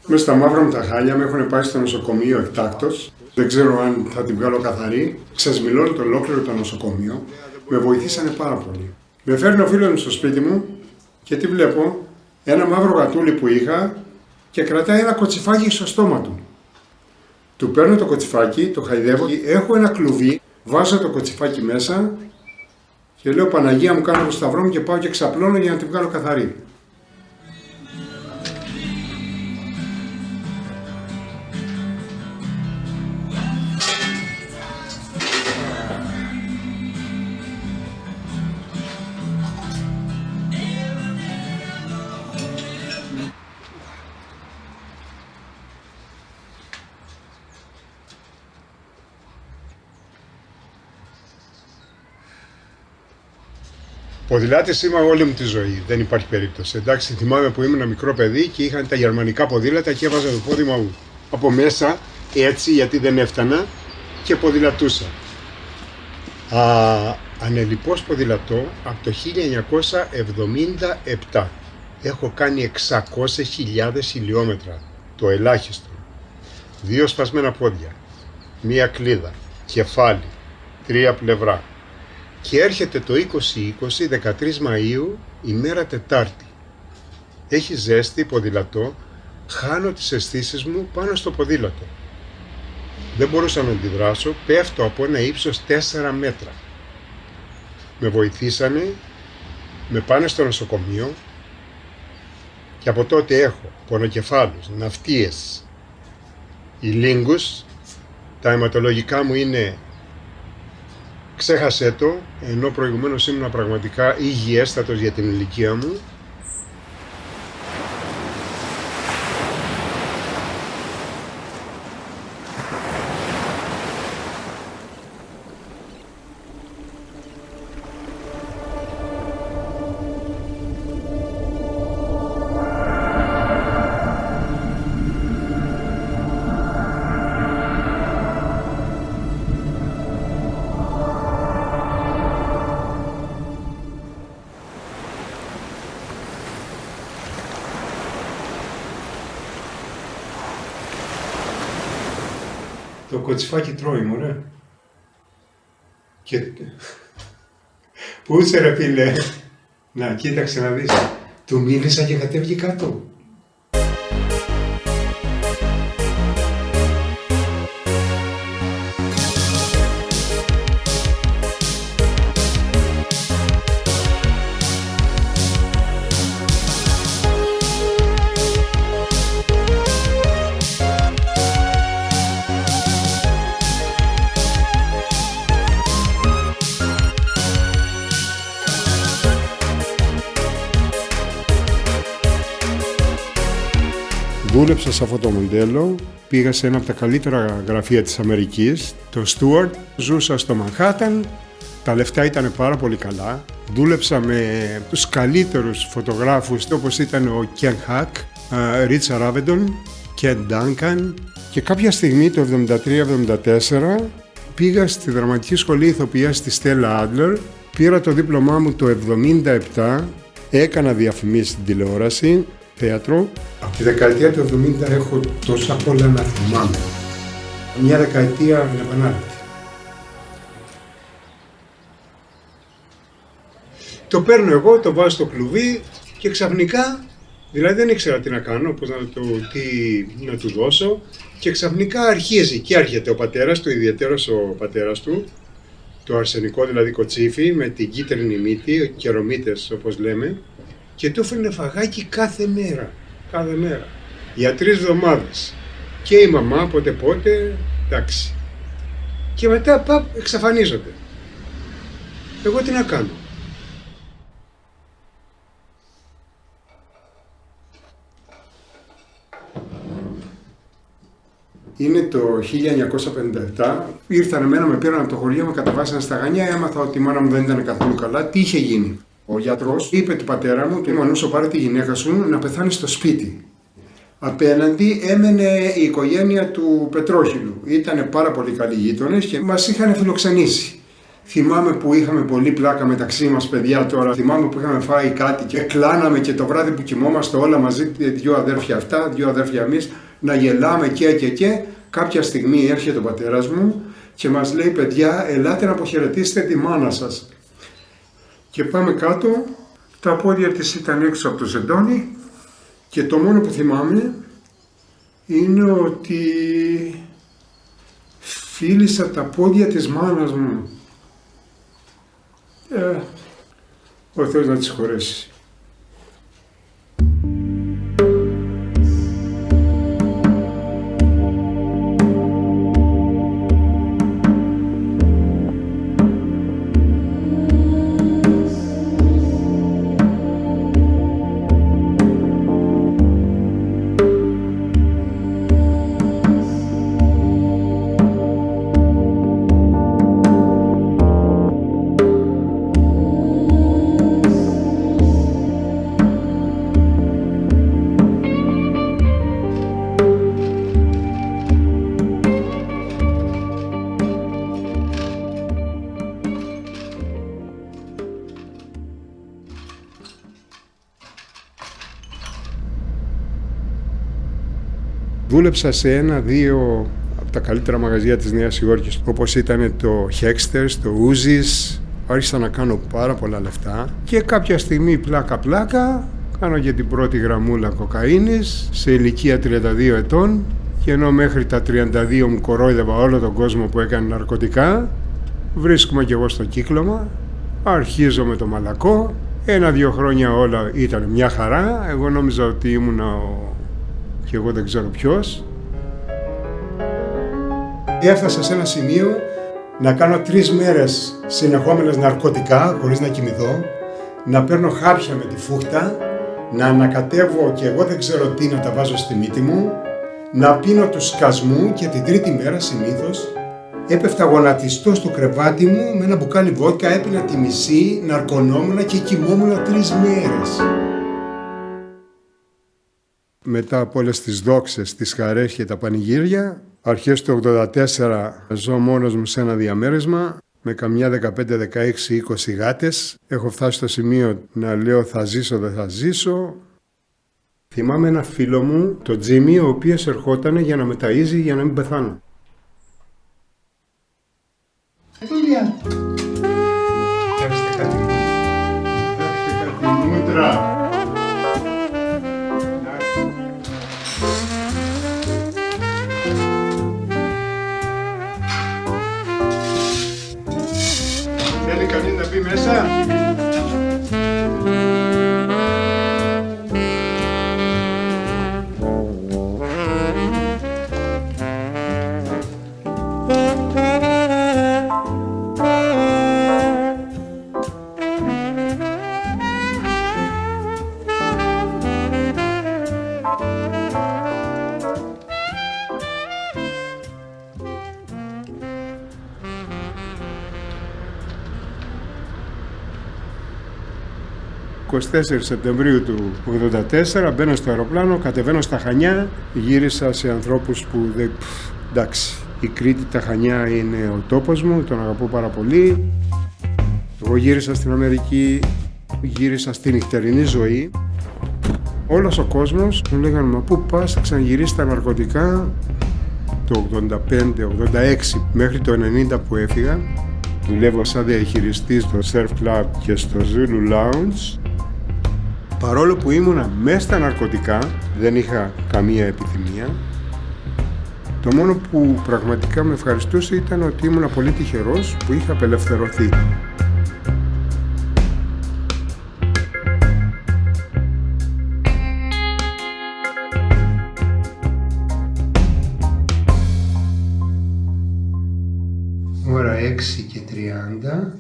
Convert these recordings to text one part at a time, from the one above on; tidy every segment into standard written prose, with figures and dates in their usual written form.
Μέσα στα μαύρα μου τα χάλια με έχουν πάει στο νοσοκομείο εκτάκτος. Δεν ξέρω αν θα την βγάλω καθαρή. Ξεσμιλώνω το ολόκληρο το νοσοκομείο. Με βοηθήσανε πάρα πολύ. Με φέρνει ο φίλος μου στο σπίτι μου και τι βλέπω? Ένα μαύρο γατούλι που είχα και κρατάει ένα κοτσιφάκι στο στόμα του. Του παίρνω το κοτσιφάκι, το χαϊδεύω, έχω ένα κλουβί, βάζω το κοτσιφάκι μέσα και λέω Παναγία μου, κάνω το σταυρό μου και πάω και ξαπλώνω για να την βγάλω καθαρή. Ποδηλάτης είμαι όλη μου τη ζωή, δεν υπάρχει περίπτωση. Εντάξει, θυμάμαι που ήμουν ένα μικρό παιδί και είχαν τα γερμανικά ποδήλατα και έβαζα το πόδι μου από μέσα, έτσι γιατί δεν έφτανα και ποδηλατούσα. Ανελιπώς ποδηλατώ από το 1977. Έχω κάνει 600.000 χιλιόμετρα, το ελάχιστο. 2 σπασμένα πόδια, 1 κλίδα, κεφάλι, 3 πλευρά. Και έρχεται το 2020, 13 Μαΐου, ημέρα Τετάρτη. Έχει ζέστη, ποδηλατώ, χάνω τις αισθήσεις μου πάνω στο ποδήλατο. Δεν μπορούσα να αντιδράσω, πέφτω από ένα ύψος 4 μέτρα. Με βοηθήσανε, με πάνε στο νοσοκομείο και από τότε έχω πονοκεφάλους, ναυτίες, ηλίγκους, τα αιματολογικά μου είναι ξέχασέ το, ενώ προηγουμένως ήμουν πραγματικά υγιέστατος για την ηλικία μου. Το κοτσιφάκι τρώει, μωρέ. Και... Πού είσαι ρε φίλε? Να, κοίταξε να δεις. Του μίλησα και κατέβηκε κάτω. Δούλεψα σε αυτό το μοντέλο, πήγα σε ένα από τα καλύτερα γραφεία της Αμερικής, το Stewart, ζούσα στο Μανχάταν, τα λεφτά ήταν πάρα πολύ καλά. Δούλεψα με τους καλύτερους φωτογράφους όπως ήταν ο Ken Hack, Richard Avedon, Ken Duncan και κάποια στιγμή το 1973-1974 πήγα στη Δραματική Σχολή Ηθοποιίας στη Stella Adler, πήρα το δίπλωμά μου το 1977, έκανα διαφημίσεις στην τηλεόραση, θέατρο. Από τη δεκαετία του 70 έχω τόσα πολλά να θυμάμαι. Μια δεκαετία ανεπανάληπτη. Το παίρνω εγώ, το βάζω στο κλουβί και ξαφνικά, δηλαδή δεν ήξερα τι να κάνω, πώς τι να του δώσω και ξαφνικά αρχίζει και έρχεται ο πατέρας του, ιδιαίτερος ο πατέρας του, το αρσενικό δηλαδή κοτσίφι με την κίτρινη μύτη, καιρομύτες όπως λέμε, και του έφερνε φαγάκι κάθε μέρα, για 3 εβδομάδες. Και η μαμά πότε, εντάξει. Και μετά εξαφανίζονται. Εγώ τι να κάνω. Είναι το 1957, ήρθαν εμένα, με πήραν από το χωριό, με καταβάσανε στα Χανιά, έμαθα ότι η μάνα μου δεν ήταν καθόλου καλά. Τι είχε γίνει? Ο γιατρός είπε του πατέρα μου, του Μανούσο, πάρε τη γυναίκα σου να πεθάνει στο σπίτι. Απέναντι έμενε η οικογένεια του Πετρόχυλου. Ήτανε πάρα πολύ καλοί γείτονες και μας είχαν φιλοξενήσει. Θυμάμαι που είχαμε πολύ πλάκα μεταξύ μας, παιδιά, τώρα. Θυμάμαι που είχαμε φάει κάτι και κλάναμε και το βράδυ που κοιμόμαστε όλα μαζί, 2 αδέρφια αυτά, 2 αδέρφια εμείς, να γελάμε και. Κάποια στιγμή έρχεται ο πατέρας μου και μας λέει, παιδιά, ελάτε να αποχαιρετήσετε τη μάνα σας. Και πάμε κάτω, τα πόδια της ήταν έξω από το σεντόνι και το μόνο που θυμάμαι είναι ότι φίλησα τα πόδια της μάνας μου. Ο Θεός να τη συγχωρέσει. Δούλεψα σε 1-2 από τα καλύτερα μαγαζιά της Νέας Υόρκης, όπως ήταν το Hexters, το Uzi's. Άρχισα να κάνω πάρα πολλά λεφτά και κάποια στιγμή πλάκα κάνω και την πρώτη γραμμούλα κοκαίνης σε ηλικία 32 ετών, και ενώ μέχρι τα 32 μου κορόιδευα όλο τον κόσμο που έκανε ναρκωτικά, βρίσκομαι κι εγώ στο κύκλωμα, αρχίζω με το μαλακό. 1-2 χρόνια όλα ήταν μια χαρά, εγώ νόμιζα ότι ήμουν και εγώ δεν ξέρω ποιος. Έφτασα σε ένα σημείο να κάνω 3 μέρες συνεχόμενες ναρκωτικά χωρίς να κοιμηθώ, να παίρνω χάπια με τη φούχτα, να ανακατεύω και εγώ δεν ξέρω τι να τα βάζω στη μύτη μου, να πίνω του σκασμού και την 3η μέρα συνήθως έπεφτα γονατιστό στο κρεβάτι μου με ένα μπουκάλι βότκα, έπινα τη μισή, ναρκωνόμουν και κοιμόμουν 3 μέρες. Μετά από όλες τις δόξες, τις χαρές και τα πανηγύρια, αρχές του 1984 ζω μόνος μου σε ένα διαμέρισμα με καμιά 15, 16, 20 γάτες. Έχω φτάσει στο σημείο να λέω θα ζήσω, δεν θα ζήσω. Θυμάμαι ένα φίλο μου, τον Τζίμι, ο οποίος ερχόταν για να με ταΐζει για να μην πεθάνω. Δουλειά. Φτιάξτε κάτι μούτρα. Θέλει κανείς να μπει μέσα? ...24 Σεπτεμβρίου του 1984, μπαίνω στο αεροπλάνο, κατεβαίνω στα Χανιά, γύρισα σε ανθρώπους που εντάξει, η Κρήτη, τα Χανιά είναι ο τόπος μου, τον αγαπώ πάρα πολύ. Εγώ γύρισα στην Αμερική, γύρισα στη νυχτερινή ζωή. Όλος ο κόσμος μου λέγανε, μα πού πας, θα ξαναγυρίσεις τα ναρκωτικά. Το 85-86 μέχρι το 90 που έφυγα, δουλεύω σαν διαχειριστής στο Surf Club και στο Zulu Lounge. Παρόλο που ήμουνα μέσα στα ναρκωτικά, δεν είχα καμία επιθυμία. Το μόνο που πραγματικά με ευχαριστούσε ήταν ότι ήμουνα πολύ τυχερός που είχα απελευθερωθεί. ώρα 6:30,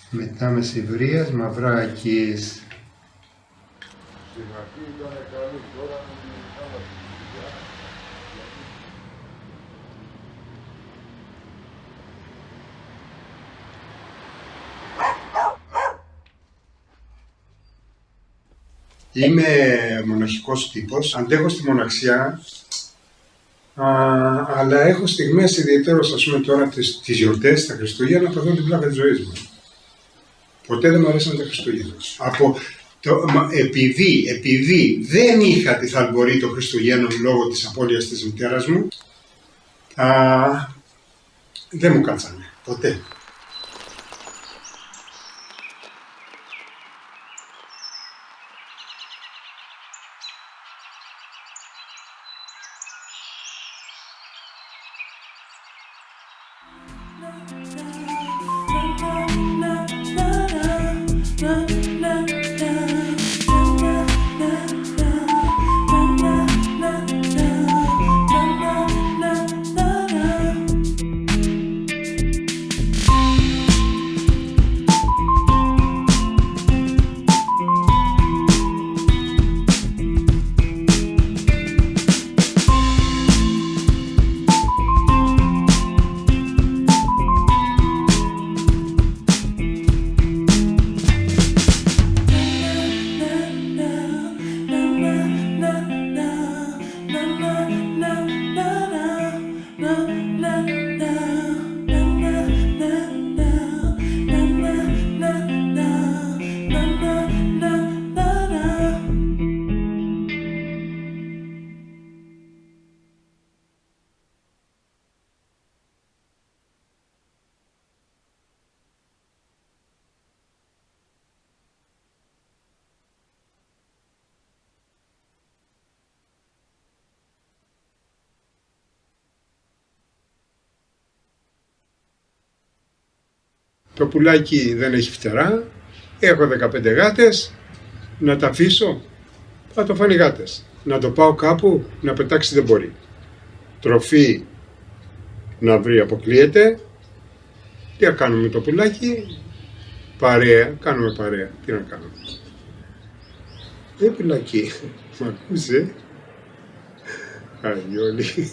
μετά μεσημβρίας, μαυράκης. Είμαι μοναχικός τύπος, αντέχω στη μοναξιά, αλλά έχω στιγμές ιδιαίτερως, ας πούμε τώρα τις γιορτές, τα Χριστούγεννα, να παθαίνω την πλάκα της ζωής μου. Ποτέ δεν μου αρέσαν τα Χριστούγεννα. Επειδή δεν είχα τη θαλπορή των Χριστουγέννων λόγω της απώλειας της μητέρας μου, δεν μου κάτσανε, ποτέ. Το πουλάκι δεν έχει φτερά, έχω 15 γάτες, να τα αφήσω, θα το φάνε οι γάτες. Να το πάω κάπου, να πετάξει δεν μπορεί. Τροφή να βρει αποκλείεται. Τι να κάνουμε με το πουλάκι, παρέα, κάνουμε παρέα, τι να κάνουμε. Πουλάκι, μ' ακούσε, Αγιόλη.